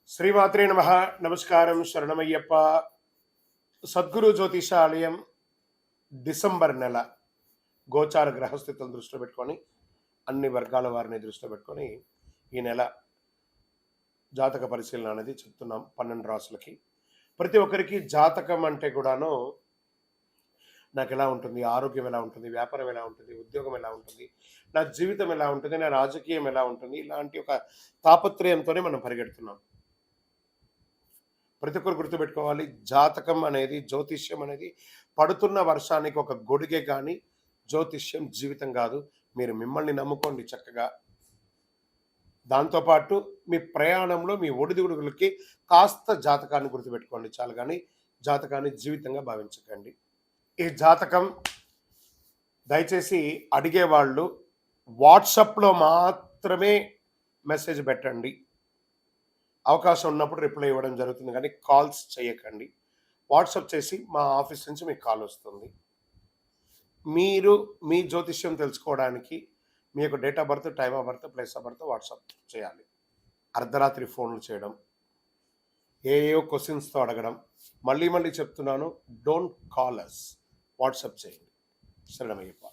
శ్రీమాత్రే నమః. నమస్కారం, శరణమయ్యప్ప. సద్గురు జ్యోతిషాలయం డిసెంబర్ నెల గోచార గ్రహస్థితులను దృష్టిలో పెట్టుకొని అన్ని వర్గాల వారిని దృష్టిలో పెట్టుకొని ఈ నెల జాతక పరిశీలన అనేది చెప్తున్నాం 12 రాసులకి. ప్రతి ఒక్కరికి జాతకం అంటే కూడాను నాకు ఎలా ఉంటుంది, ఆరోగ్యం ఎలా ఉంటుంది, వ్యాపారం ఎలా ఉంటుంది, ఉద్యోగం ఎలా ఉంటుంది, నా జీవితం ఎలా ఉంటుంది, నా రాజకీయం ఎలా ఉంటుంది, ఇలాంటి ఒక తాపత్రయంతోనే మనం పరిగెడుతున్నాం. ప్రతి ఒక్కరు గుర్తుపెట్టుకోవాలి, జాతకం అనేది, జ్యోతిష్యం అనేది పడుతున్న వర్షానికి ఒక గొడుగే కానీ జ్యోతిష్యం జీవితం కాదు. మీరు మిమ్మల్ని నమ్ముకోండి చక్కగా. దాంతోపాటు మీ ప్రయాణంలో మీ ఒడిదుడుగులకి కాస్త జాతకాన్ని గుర్తుపెట్టుకోండి చాలు, కానీ జాతకాన్ని జీవితంగా భావించకండి. ఈ జాతకం దయచేసి అడిగేవాళ్ళు వాట్సాప్లో మాత్రమే మెసేజ్ పెట్టండి. అవకాశం ఉన్నప్పుడు రిప్లై ఇవ్వడం జరుగుతుంది, కానీ కాల్స్ చేయకండి. వాట్సాప్ చేసి మా ఆఫీస్ నుంచి మీకు కాల్ వస్తుంది. మీరు మీ జ్యోతిష్యం తెలుసుకోవడానికి మీ యొక్క date of birth, time of birth, place of birth WhatsApp చేయాలి. అర్ధరాత్రి ఫోన్లు చేయడం, ఏయో క్వశ్చన్స్తో అడగడం, మళ్ళీ మళ్ళీ చెప్తున్నాను, డోంట్ కాల్ అస్, వాట్సాప్ చేయండి. శరణమయ్యప్ప.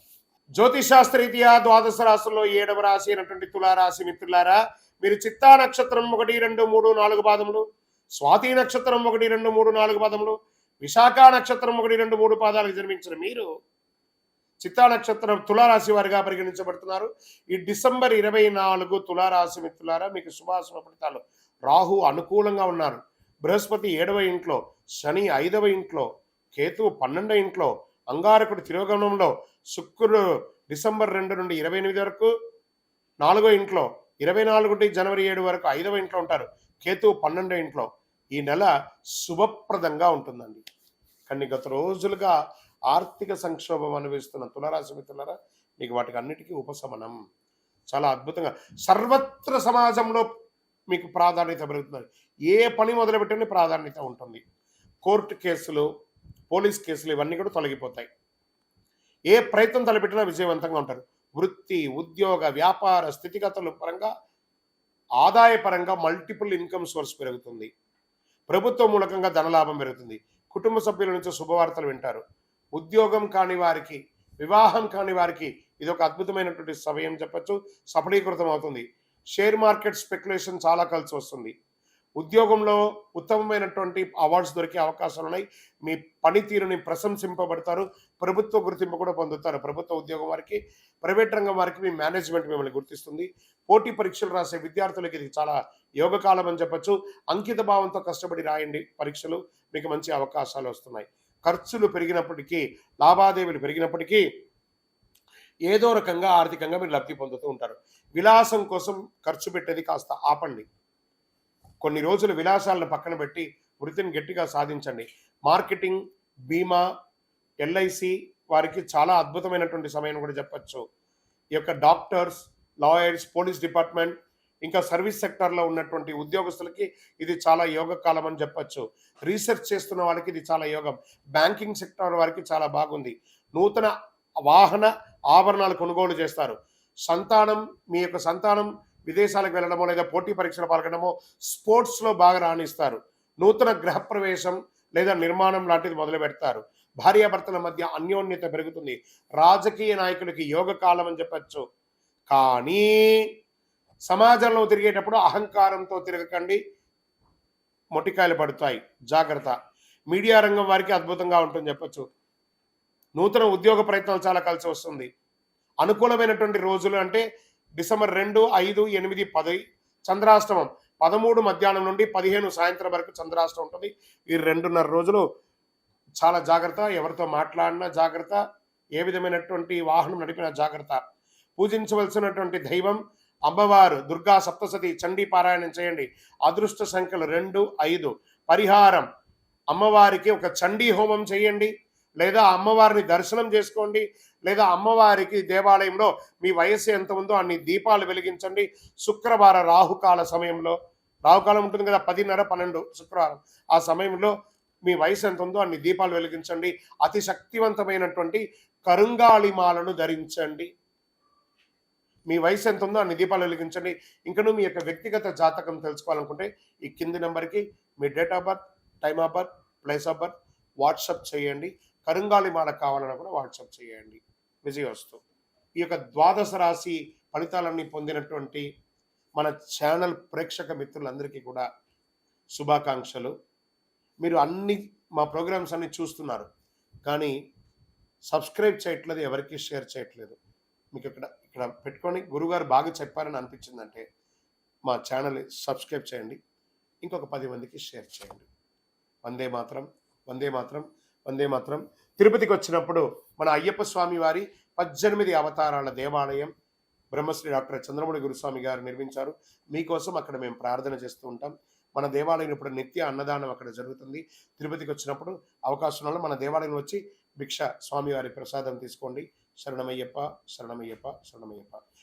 జ్యోతిషాస్త్రరీత్యా ద్వాదశ రాశుల్లో 7వ రాశి అయినటువంటి తులారాశి మిత్రులారా, మీరు చిత్తా నక్షత్రం 1, 2, 3, 4 పాదములు, స్వాతి నక్షత్రం 1, 2, 3, 4 పాదములు, విశాఖ నక్షత్రం 1, 2, 3 పాదాలకు జన్మించిన మీరు చిత్తా నక్షత్రం తులారాశి వారిగా పరిగణించబడుతున్నారు. ఈ డిసెంబర్ 24 తులారాశి మిత్రులారా, మీకు శుభాశుభ ఫలితాలు. రాహు అనుకూలంగా ఉన్నారు. బృహస్పతి 7వ ఇంట్లో, శని 5వ ఇంట్లో, కేతువు 12వ ఇంట్లో, అంగారకుడు తిరోగమనంలో, శుక్రుడు డిసెంబర్ 2 నుండి 28 వరకు 4వ ఇంట్లో, 24 జనవరి 7 వరకు 5వ ఇంట్లో ఉంటారు. కేతువు 12వ ఇంట్లో. ఈ నెల శుభప్రదంగా ఉంటుందండి. కానీ గత రోజులుగా ఆర్థిక సంక్షోభం అనుభవిస్తున్న తులారాశి మిత్రులారా, మీకు వాటికి అన్నిటికీ ఉపశమనం చాలా అద్భుతంగా. సర్వత్ర సమాజంలో మీకు ప్రాధాన్యత పెరుగుతుంది. ఏ పని మొదలుపెట్టిన ప్రాధాన్యత ఉంటుంది. కోర్టు కేసులు, పోలీస్ కేసులు ఇవన్నీ కూడా తొలగిపోతాయి. ఏ ప్రయత్నం తలపెట్టినా విజయవంతంగా ఉంటారు. వృత్తి, ఉద్యోగ, వ్యాపార స్థితిగతుల పరంగా, ఆదాయపరంగా మల్టిపుల్ ఇన్కమ్ సోర్స్ పెరుగుతుంది. ప్రభుత్వం మూలకంగా ధనలాభం పెరుగుతుంది. కుటుంబ సభ్యుల నుంచి శుభవార్తలు వింటారు. ఉద్యోగం కాని వారికి, వివాహం కాని వారికి ఇది ఒక అద్భుతమైనటువంటి సమయం చెప్పచ్చు, సఫలీకృతం అవుతుంది. షేర్ మార్కెట్ స్పెక్యులేషన్ చాలా కలిసి వస్తుంది. ఉద్యోగంలో ఉత్తమమైనటువంటి అవార్డ్స్ దొరికే అవకాశాలు ఉన్నాయి. మీ పనితీరుని ప్రశంసింపబడతారు. ప్రభుత్వ గుర్తింపు కూడా పొందుతారు. ప్రభుత్వ ఉద్యోగం వారికి, ప్రైవేట్ రంగం వారికి మీ మేనేజ్మెంట్ మిమ్మల్ని గుర్తిస్తుంది. పోటీ పరీక్షలు రాసే విద్యార్థులకి ఇది చాలా యోగకాలం అని చెప్పచ్చు. అంకిత భావంతో కష్టపడి రాయండి పరీక్షలు, మీకు మంచి అవకాశాలు వస్తున్నాయి. ఖర్చులు పెరిగినప్పటికీ, లావాదేవీలు పెరిగినప్పటికీ ఏదో రకంగా ఆర్థికంగా మీరు లబ్ధి పొందుతూ ఉంటారు. విలాసం కోసం ఖర్చు పెట్టేది కాస్త ఆపండి. కొన్ని రోజులు విలాసాలను పక్కన పెట్టి వృత్తిని గట్టిగా సాధించండి. మార్కెటింగ్, బీమా, ఎల్ఐసి వారికి చాలా అద్భుతమైనటువంటి సమయం కూడా చెప్పచ్చు. ఈ యొక్క డాక్టర్స్, లాయర్స్, పోలీస్ డిపార్ట్మెంట్, ఇంకా సర్వీస్ సెక్టార్లో ఉన్నటువంటి ఉద్యోగస్తులకి ఇది చాలా యోగకాలం అని చెప్పచ్చు. రీసెర్చ్ చేస్తున్న వాళ్ళకి ఇది చాలా యోగం. బ్యాంకింగ్ సెక్టార్ వారికి చాలా బాగుంది. నూతన వాహన ఆభరణాలు కొనుగోలు చేస్తారు. సంతానం, మీ యొక్క సంతానం విదేశాలకు వెళ్ళడమో లేదా పోటీ పరీక్షలు పాల్గొనడమో, స్పోర్ట్స్లో బాగా రాణిస్తారు. నూతన గృహప్రవేశం లేదా నిర్మాణం లాంటిది మొదలు పెడతారు. భార్యాభర్తల మధ్య అన్యోన్యత పెరుగుతుంది. రాజకీయ నాయకులకి యోగకాలం అని చెప్పచ్చు. కానీ సమాజంలో తిరిగేటప్పుడు అహంకారంతో తిరగకండి, మొటికాయలు పడతాయి, జాగ్రత్త. మీడియా రంగం వారికి అద్భుతంగా ఉంటుంది చెప్పచ్చు. నూతన ఉద్యోగ ప్రయత్నాలు చాలా కలిసి వస్తుంది. అనుకూలమైనటువంటి రోజులు అంటే డిసెంబర్ 2, 5, 8, 10 చంద్రాష్టమం. 13 మధ్యాహ్నం నుండి 15 సాయంత్రం వరకు చంద్రాష్టమం ఉంటుంది. ఈ 2.5 రోజులు చాలా జాగ్రత్త. ఎవరితో మాట్లాడినా జాగ్రత్త, ఏ విధమైనటువంటి వాహనం నడిపినా జాగ్రత్త. పూజించవలసినటువంటి దైవం అమ్మవారు దుర్గా సప్తసతి, చండీ పారాయణం చేయండి. అదృష్ట సంఖ్యలు 2, 5. పరిహారం, అమ్మవారికి ఒక చండీ హోమం చేయండి, లేదా అమ్మవారిని దర్శనం చేసుకోండి, లేదా అమ్మవారికి దేవాలయంలో మీ వయస్సు ఎంత ఉందో అన్ని దీపాలు వెలిగించండి. శుక్రవార రాహుకాల సమయంలో, రాహుకాలం ఉంటుంది కదా 10:30, 12 శుక్రవారం, ఆ సమయంలో మీ వయసు ఎంత ఉందో అన్ని దీపాలు వెలిగించండి. అతి శక్తివంతమైనటువంటి కరుంగాళిమాలను ధరించండి. మీ వయసు ఎంత ఉందో అన్ని దీపాలు వెలిగించండి. ఇంకను మీ యొక్క వ్యక్తిగత జాతకం తెలుసుకోవాలనుకుంటే ఈ కింది నంబర్‌కి మీ date of birth, time of birth, place of birth WhatsApp చేయండి. కరుంగాలి మాల కావాలన్నా కూడా వాట్సాప్ చేయండి. విజయోస్తు. ఈ యొక్క ద్వాదశ రాశి ఫలితాలన్నీ పొందినటువంటి మన ఛానల్ ప్రేక్షక మిత్రులందరికీ కూడా శుభాకాంక్షలు. మీరు మా ప్రోగ్రామ్స్ అన్నీ చూస్తున్నారు. కానీ సబ్స్క్రైబ్ చేయట్లేదు, ఎవరికీ షేర్ చేయట్లేదు. మీకు ఇక్కడ ఇక్కడ పెట్టుకొని గురువుగారు బాగా చెప్పారని అనిపించిందంటే మా ఛానల్‌ని సబ్స్క్రైబ్ చేయండి. ఇంకొక 10 మందికి షేర్ చేయండి. వందే మాతరం, వందే మాతరం, వందే మాతరం. తిరుపతికొచ్చినప్పుడు మన అయ్యప్ప స్వామి వారి 18 అవతారాల దేవాలయం బ్రహ్మశ్రీ డాక్టర్ చంద్రమౌళి గురుస్వామి గారు నిర్మించారు. మీకోసం అక్కడ మేము ప్రార్థన చేస్తూ ఉంటాం. మన దేవాలయం ఇప్పుడు నిత్య అన్నదానం అక్కడ జరుగుతుంది. తిరుపతికొచ్చినప్పుడు అవకాశం ఉన్న మన దేవాలయంలో వచ్చి భిక్ష స్వామివారి ప్రసాదం తీసుకోండి. శరణమయ్యప్ప, శరణమయ్యప్ప, శరణమయ్యప్ప.